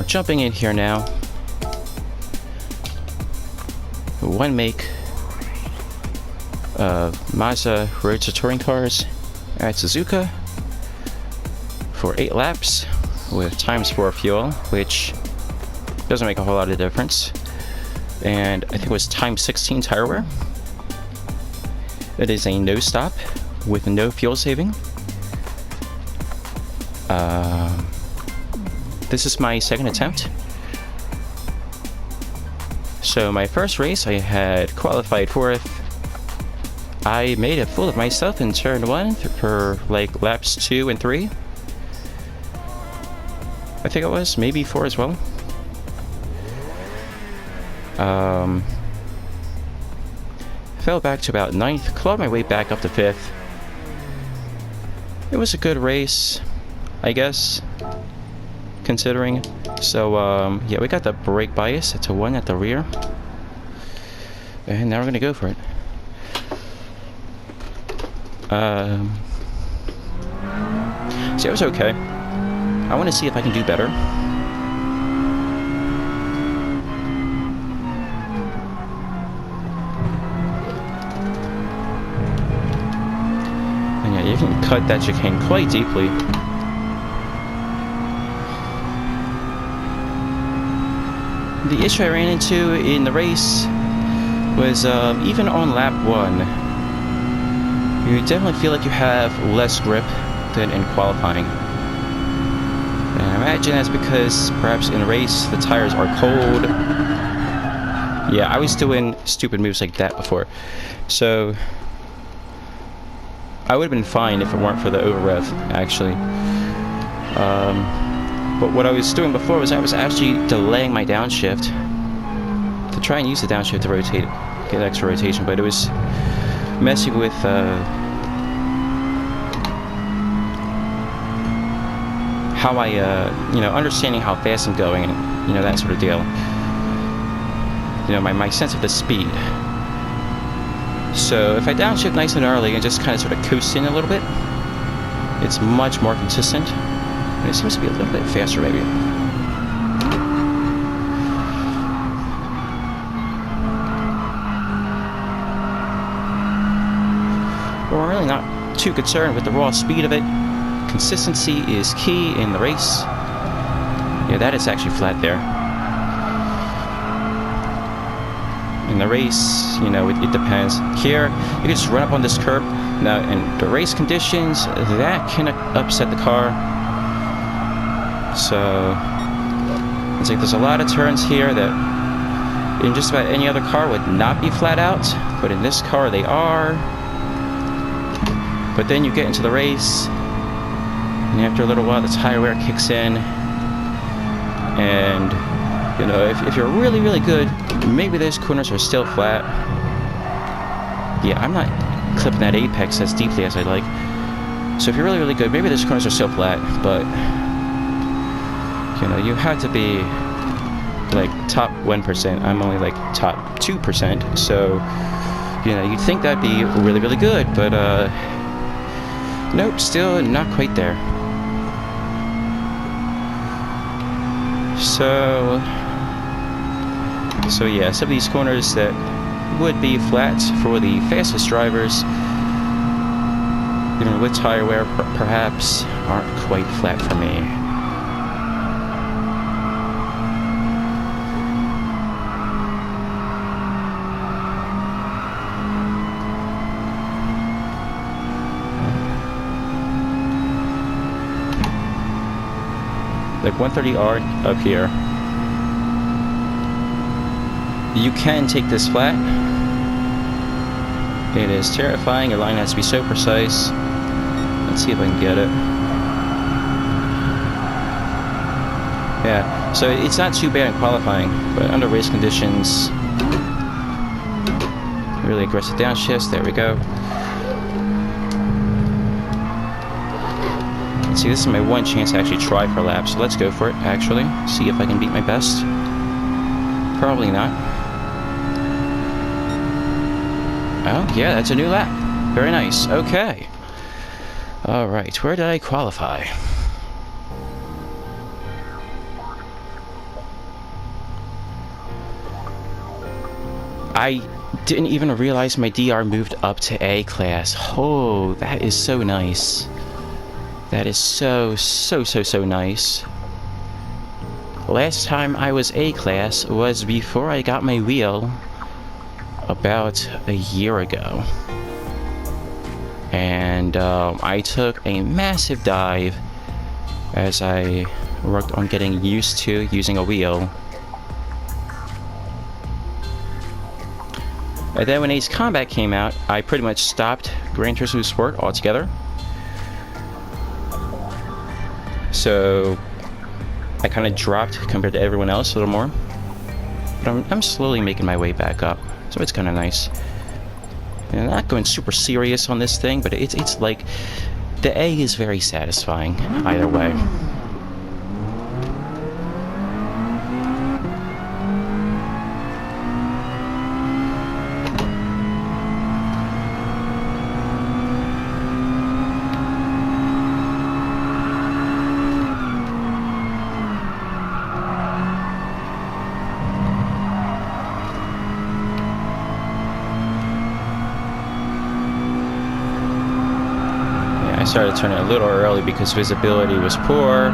jumping in here now. One make of Mazda Roadster Touring Cars at Suzuka for 8 laps with ×4 fuel, which doesn't make a whole lot of difference. And I think it was ×16 tire wear. It is a no stop with no fuel saving. This is my second attempt. So my first race I had qualified 4th. I made a fool of myself in turn 1 for like laps 2 and 3. I think it was, maybe 4 as well. Fell back to about 9th, clawed my way back up to 5th. It was a good race, I guess, considering. So yeah, we got the brake bias to 1 at the rear, and now we're gonna go for it. See, it was okay. I want to see if I can do better. And yeah, you can cut that chicane quite deeply. The issue I ran into in the race was even on lap 1, you definitely feel like you have less grip than in qualifying. And I imagine that's because perhaps in a race the tires are cold. Yeah, I was doing stupid moves like that before. So I would have been fine if it weren't for the over rev, actually. But what I was doing before was I was actually delaying my downshift to try and use the downshift to rotate, get extra rotation, but it was messing with how I, you know, understanding how fast I'm going and, you know, that sort of deal. You know, my sense of the speed. So if I downshift nice and early and just kind of sort of coast in a little bit, it's much more consistent. And it seems to be a little bit faster, maybe. But we're really not too concerned with the raw speed of it. Consistency is key in the race. Yeah, that is actually flat there. In the race, you know, it depends. Here, you can just run up on this curb. Now, in the race conditions, that can upset the car. So, it's like there's a lot of turns here that in just about any other car would not be flat out, but in this car they are. But then you get into the race, and after a little while the tire wear kicks in, and you know, if you're really, really good, maybe those corners are still flat. Yeah, I'm not clipping that apex as deeply as I'd like. So if you're really, really good, maybe those corners are still flat, but you know, you have to be like top 1%. I'm only like top 2%. So, you know, you'd think that'd be really, really good, but nope, still not quite there. So yeah, some of these corners that would be flat for the fastest drivers, even with tire wear, perhaps aren't quite flat for me. Like 130R up here. You can take this flat. It is terrifying. Your line has to be so precise. Let's see if I can get it. Yeah, so it's not too bad in qualifying, but under race conditions, really aggressive downshifts. There we go. See, this is my one chance to actually try for a lap, so let's go for it, actually. See if I can beat my best. Probably not. Oh, yeah, that's a new lap. Very nice. Okay. Alright, where did I qualify? I didn't even realize my DR moved up to A class. Oh, that is so nice. That is so nice. Last time I was A class was before I got my wheel about a year ago. And I took a massive dive as I worked on getting used to using a wheel. And then when Ace Combat came out, I pretty much stopped Gran Turismo Sport altogether. So I kind of dropped compared to everyone else a little more. But I'm slowly making my way back up, so it's kind of nice. And I'm not going super serious on this thing, but it's like the A is very satisfying either way. I started turning a little early because visibility was poor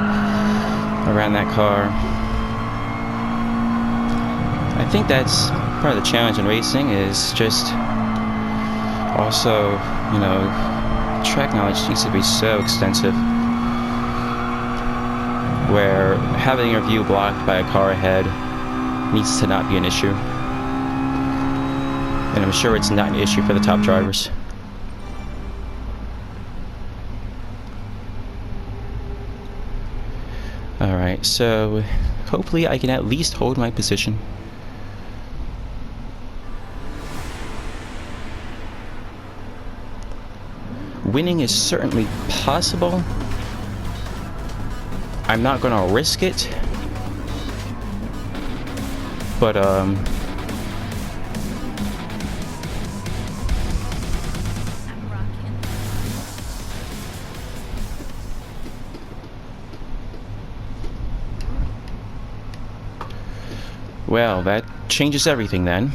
around that car. I think that's part of the challenge in racing, is just also, you know, track knowledge needs to be so extensive, where having your view blocked by a car ahead needs to not be an issue. And I'm sure it's not an issue for the top drivers. Alright, so hopefully I can at least hold my position. Winning is certainly possible. I'm not gonna risk it. But well, that changes everything then.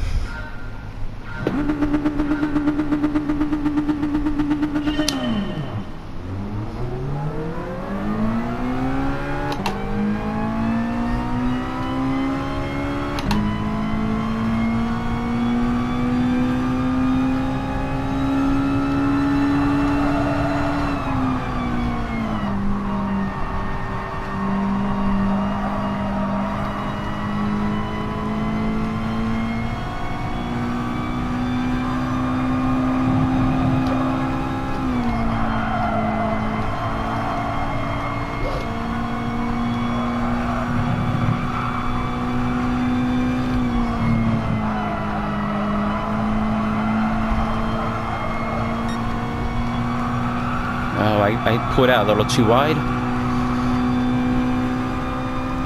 Oh, I pulled out a little too wide.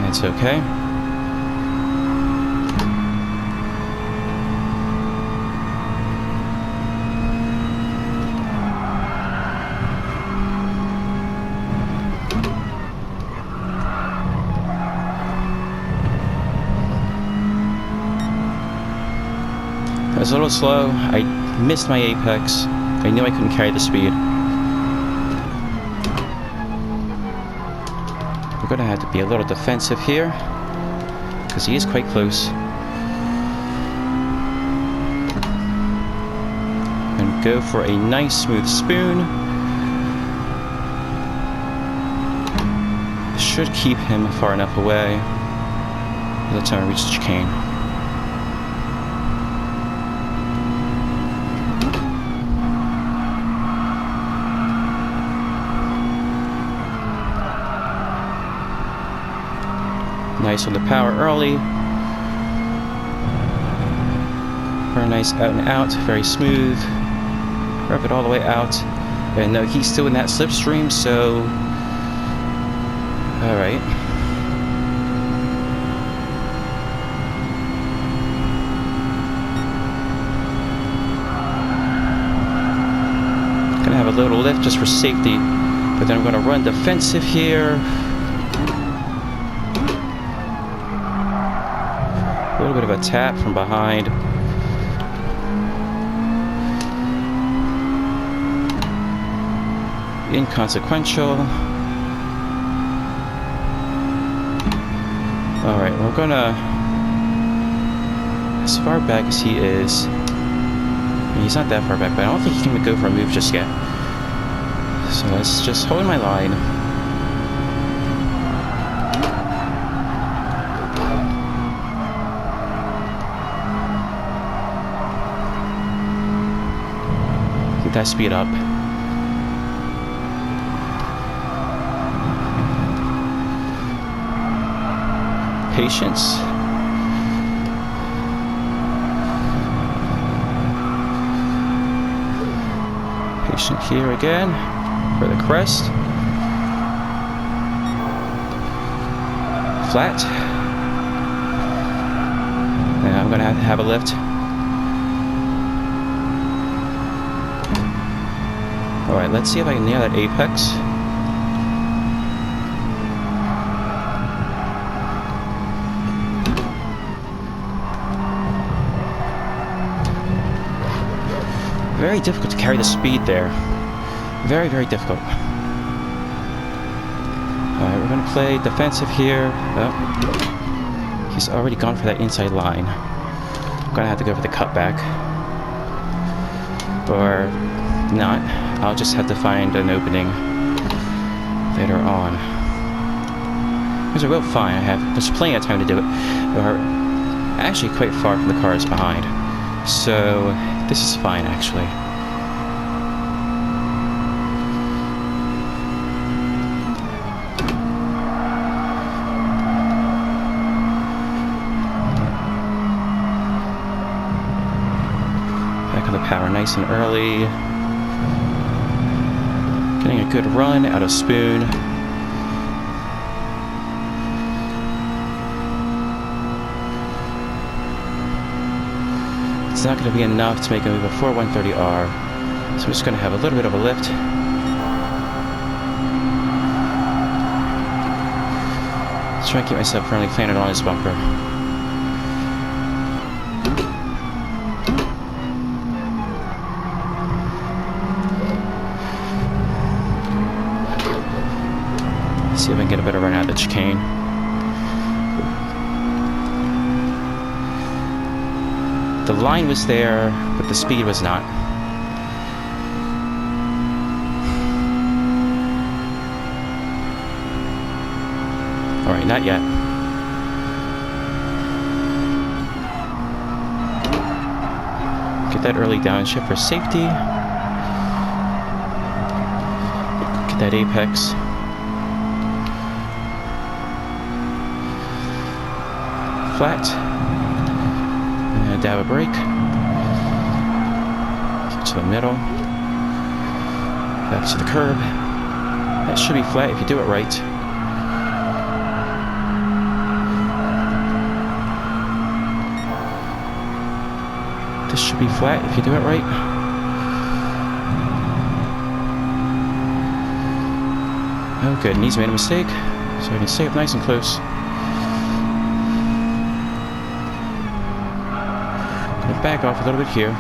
That's okay. I was a little slow. I missed my apex. I knew I couldn't carry the speed. We're going to have to be a little defensive here, because he is quite close. And go for a nice smooth spoon. Should keep him far enough away by the time I reach the chicane. Nice on the power early. Very nice out and out, very smooth. Rev it all the way out. And no, he's still in that slipstream, so... Alright. Gonna have a little lift just for safety, but then I'm gonna run defensive here. A little bit of a tap from behind. inconsequential. Alright, we're gonna... As far back as he is... He's not that far back, but I don't think he can go for a move just yet. So let's just hold my line. Get that speed up. Patience. Patient here again for the crest. Flat. And I'm gonna have a lift. Alright, let's see if I can nail that apex. Very difficult to carry the speed there. Very, very difficult. Alright, we're going to play defensive here. Oh, he's already gone for that inside line. I'm going to have to go for the cutback. Or not. I'll just have to find an opening later on. Which I will find. There's plenty of time to do it. We're actually quite far from the cars behind. So... this is fine, actually. Back on the power nice and early. Getting a good run out of Spoon. It's not going to be enough to make a move before 130R, so I'm just going to have a little bit of a lift. Let's try and keep myself firmly planted on his bumper. See if I can get a better run out of the chicane. The line was there, but the speed was not. Alright, not yet. Get that early downshift for safety. Get that apex. Flat. Dab a brake. Get to the middle. Back to the curb. That should be flat if you do it right. This should be flat if you do it right. Oh good, and he's made a mistake. So I can stay up nice and close. Back off a little bit here.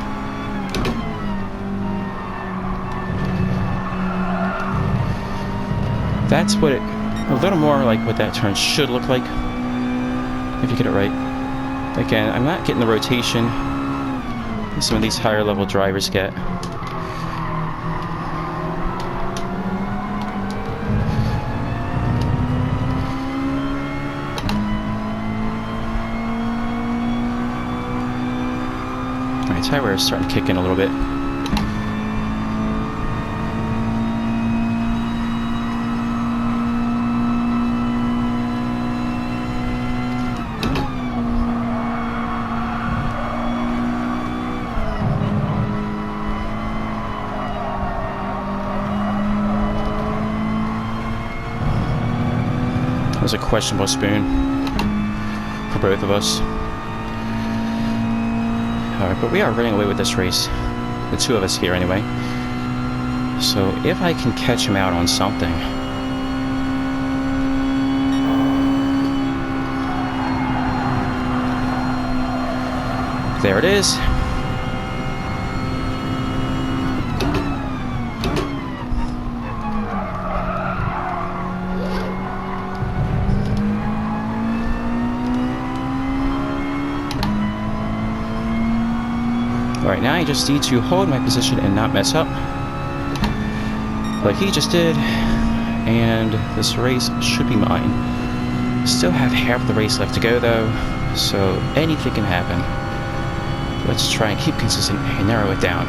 That's what a little more like what that turn should look like, if you get it right. Again, I'm not getting the rotation some of these higher level drivers get. Tire wear is starting to kick in a little bit. That was a questionable Spoon for both of us. Alright, but we are running away with this race. The two of us here, anyway. So, if I can catch him out on something... There it is. Alright, now I just need to hold my position and not mess up, like he just did, and this race should be mine. Still have half the race left to go though, so anything can happen. Let's try and keep consistent and narrow it down.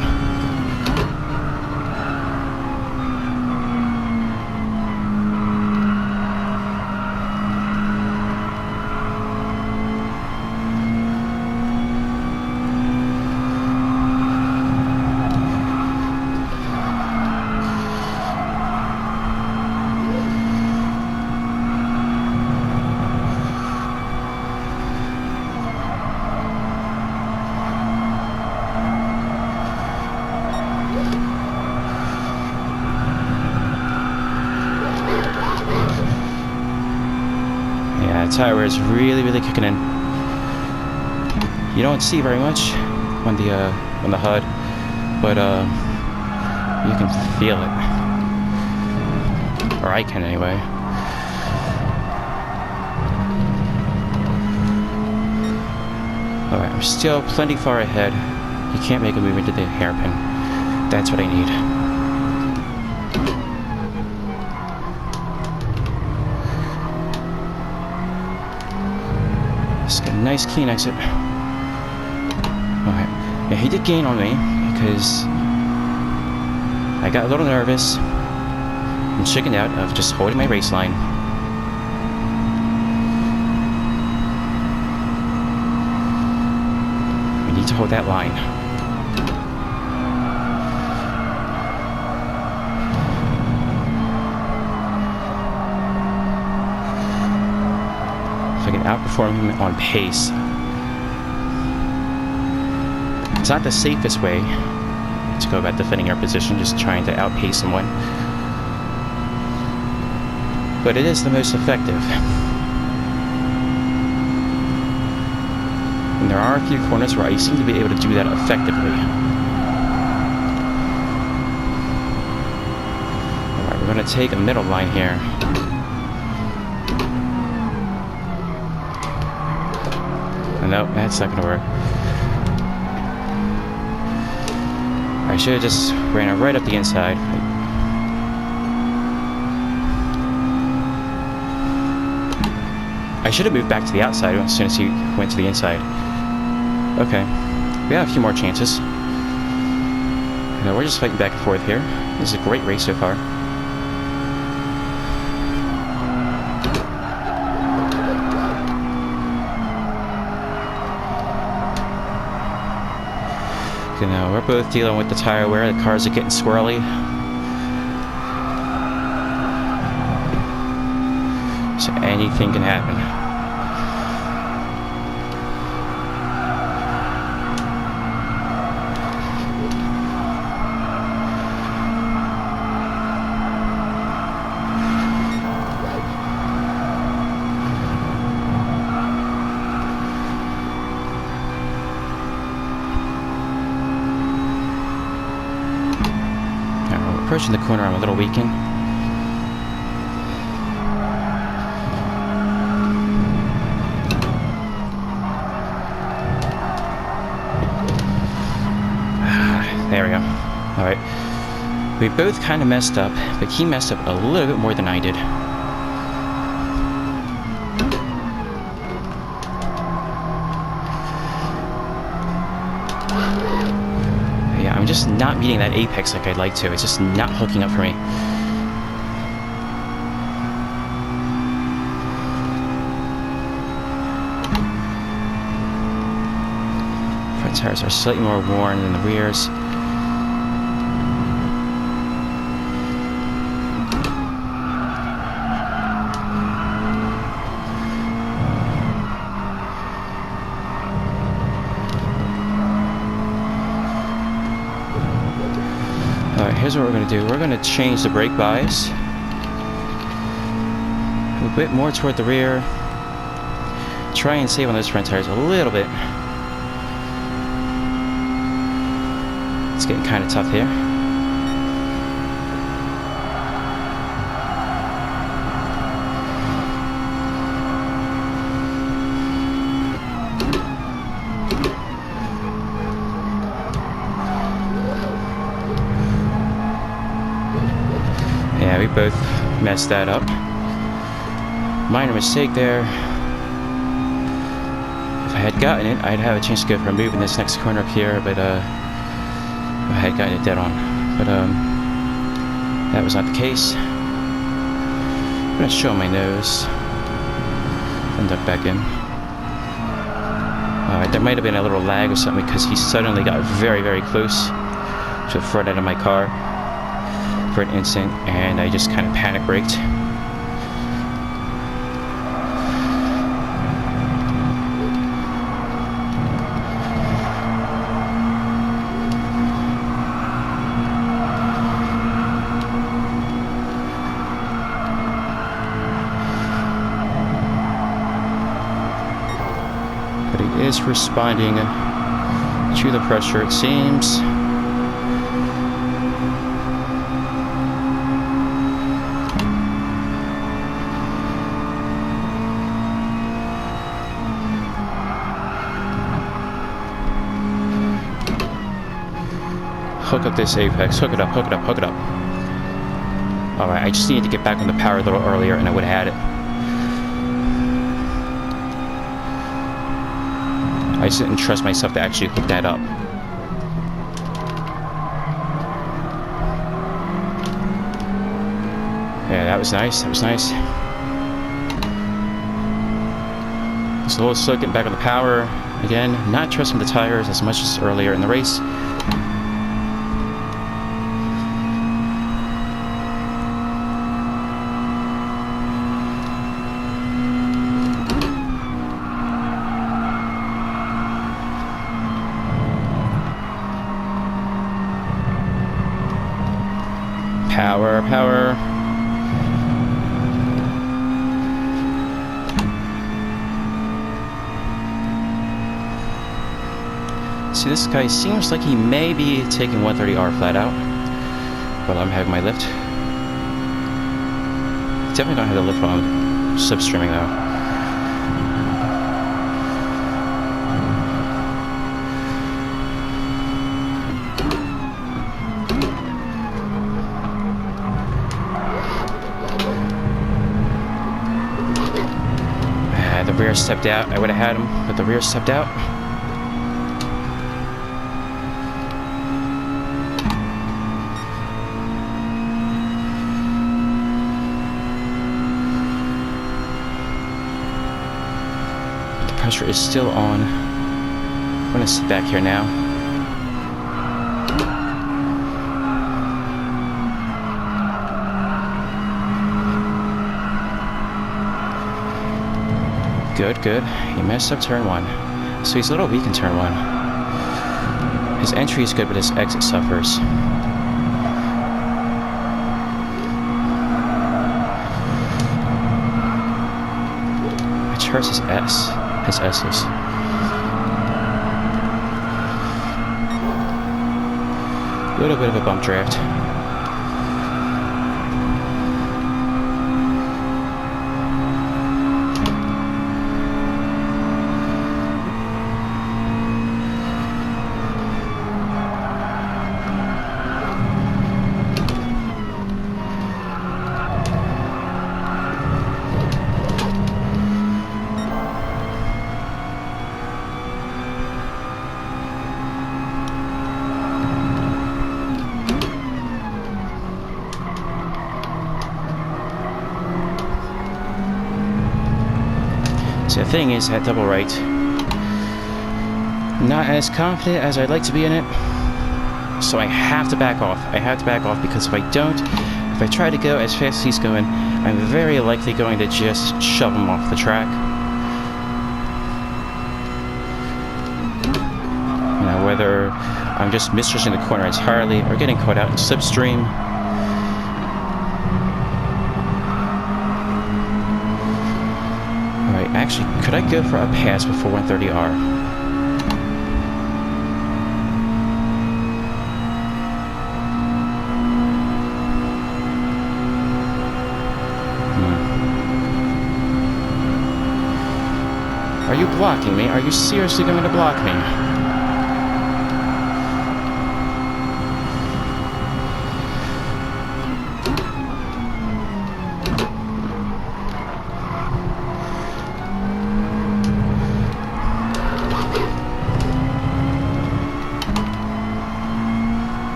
Tire wear is really kicking in. You don't see very much on the HUD, but you can feel it, or I can anyway. Alright, I'm still plenty far ahead. You can't make a move into the hairpin. That's what I need. Nice clean exit. Alright. Yeah, he did gain on me because I got a little nervous and chickened out of just holding my race line. We need to hold that line. I can outperform him on pace. It's not the safest way to go about defending our position, just trying to outpace someone, but it is the most effective. And there are a few corners where I seem to be able to do that effectively. Alright, we're going to take a middle line here. Nope, that's not gonna work. I should have just ran it right up the inside. I should have moved back to the outside as soon as he went to the inside. Okay, we have a few more chances. We're just fighting back and forth here. This is a great race so far. You know, we're both dealing with the tire wear. The cars are getting squirrely. So anything can happen. Approaching the corner, I'm a little weakened. There we go. Alright. We both kind of messed up, but he messed up a little bit more than I did. I'm just not meeting that apex like I'd like to. It's just not hooking up for me. Front tires are slightly more worn than the rears. Here's what we're going to do. We're going to change the brake bias a bit more toward the rear. Try and save on those front tires a little bit. It's getting kind of tough here. Yeah, we both messed that up. Minor mistake there. If I had gotten it, I'd have a chance to go for a move in this next corner up here, but I had gotten it dead on. But that was not the case. I'm gonna show my nose and duck back in. There might have been a little lag or something because he suddenly got very, very close to the front end of my car for an instant, and I just kind of panic braked. But he is responding to the pressure, it seems. Hook up this apex, hook it up, hook it up, hook it up. Alright, I just needed to get back on the power a little earlier and I would have had it. I just didn't trust myself to actually hook that up. Yeah, that was nice, that was nice. Just a little slow getting back on the power. Again, not trusting the tires as much as earlier in the race. Power, power. See, this guy seems like he may be taking 130R flat out while I'm having my lift. Definitely don't have the lift while I'm slipstreaming though. The rear stepped out. I would have had him, but the rear stepped out. But the pressure is still on. I'm gonna sit back here now. Good, good. He messed up turn one. So he's a little weak in turn one. His entry is good, but his exit suffers. Which hurts his S. His S's. A little bit of a bump draft. The thing is, at double right, not as confident as I'd like to be in it, so I have to back off. I have to back off because if I don't, if I try to go as fast as he's going, I'm very likely going to just shove him off the track. You know, whether I'm just misjudging the corner entirely or getting caught out in slipstream. Actually, could I go for a pass before 130R? Are you blocking me? Are you seriously going to block me?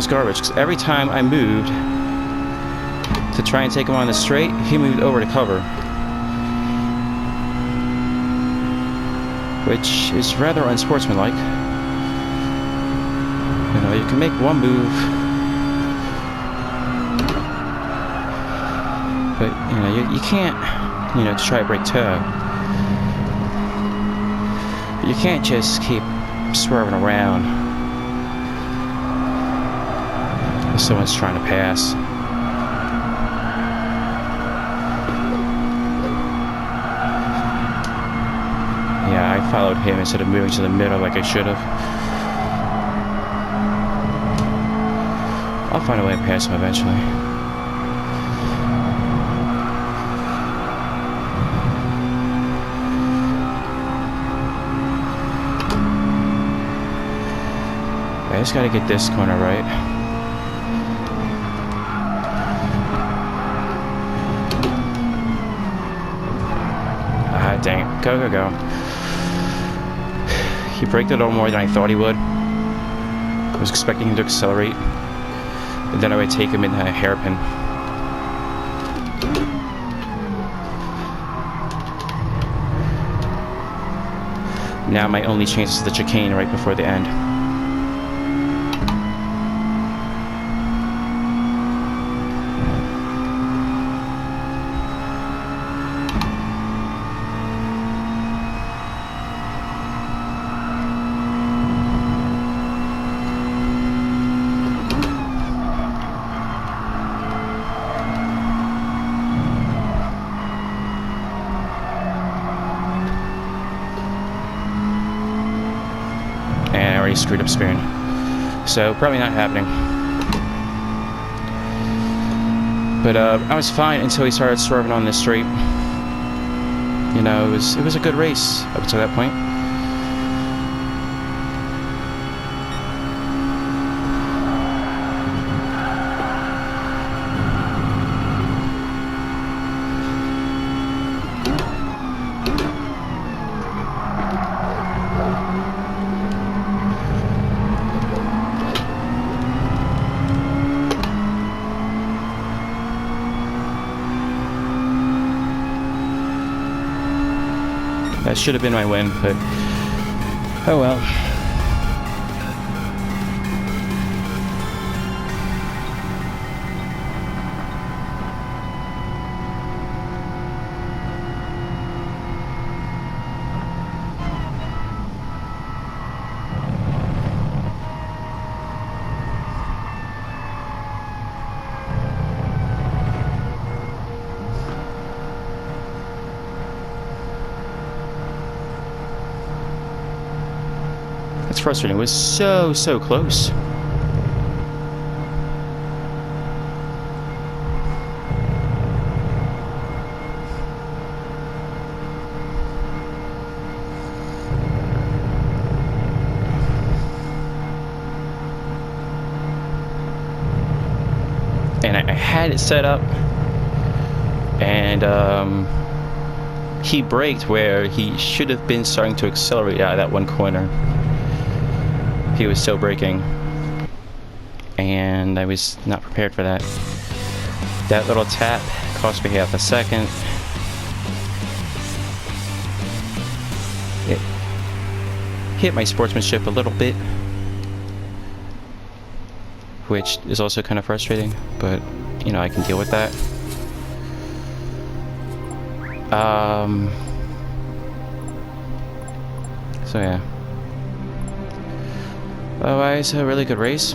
was garbage, because every time I moved to try and take him on the straight, he moved over to cover. Which is rather unsportsmanlike. You know, you can make one move, but you know, you can't, you know, try to break toe. But you can't just keep swerving around if someone's trying to pass. Yeah, I followed him instead of moving to the middle like I should have. I'll find a way to pass him eventually. I just gotta get this corner right. Ah, dang it. Go, go, go. He braked a little more than I thought he would. I was expecting him to accelerate, and then I would take him in a hairpin. Now my only chance is the chicane right before the end. Screwed up spoon, so probably not happening. But I was fine until he started swerving on this straight. You know, it was a good race up to that point. That should have been my win, but oh well. It's frustrating. It was so close. And I had it set up, and he braked where he should have been starting to accelerate out of that one corner. He was still braking, and I was not prepared for that. That little tap cost me half a second. It hit my sportsmanship a little bit, which is also kind of frustrating, but you know, I can deal with that. So yeah. Otherwise, a really good race.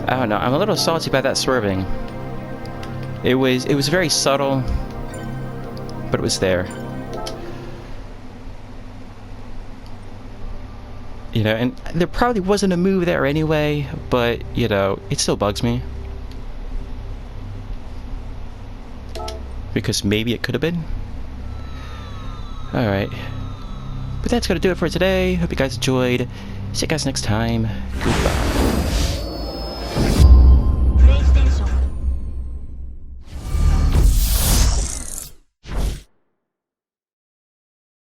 I don't know, I'm a little salty about that swerving. It was very subtle, but it was there. You know, and there probably wasn't a move there anyway, but, you know, it still bugs me. Because maybe it could have been. Alright. But that's gonna do it for today. Hope you guys enjoyed. See you guys next time. Goodbye.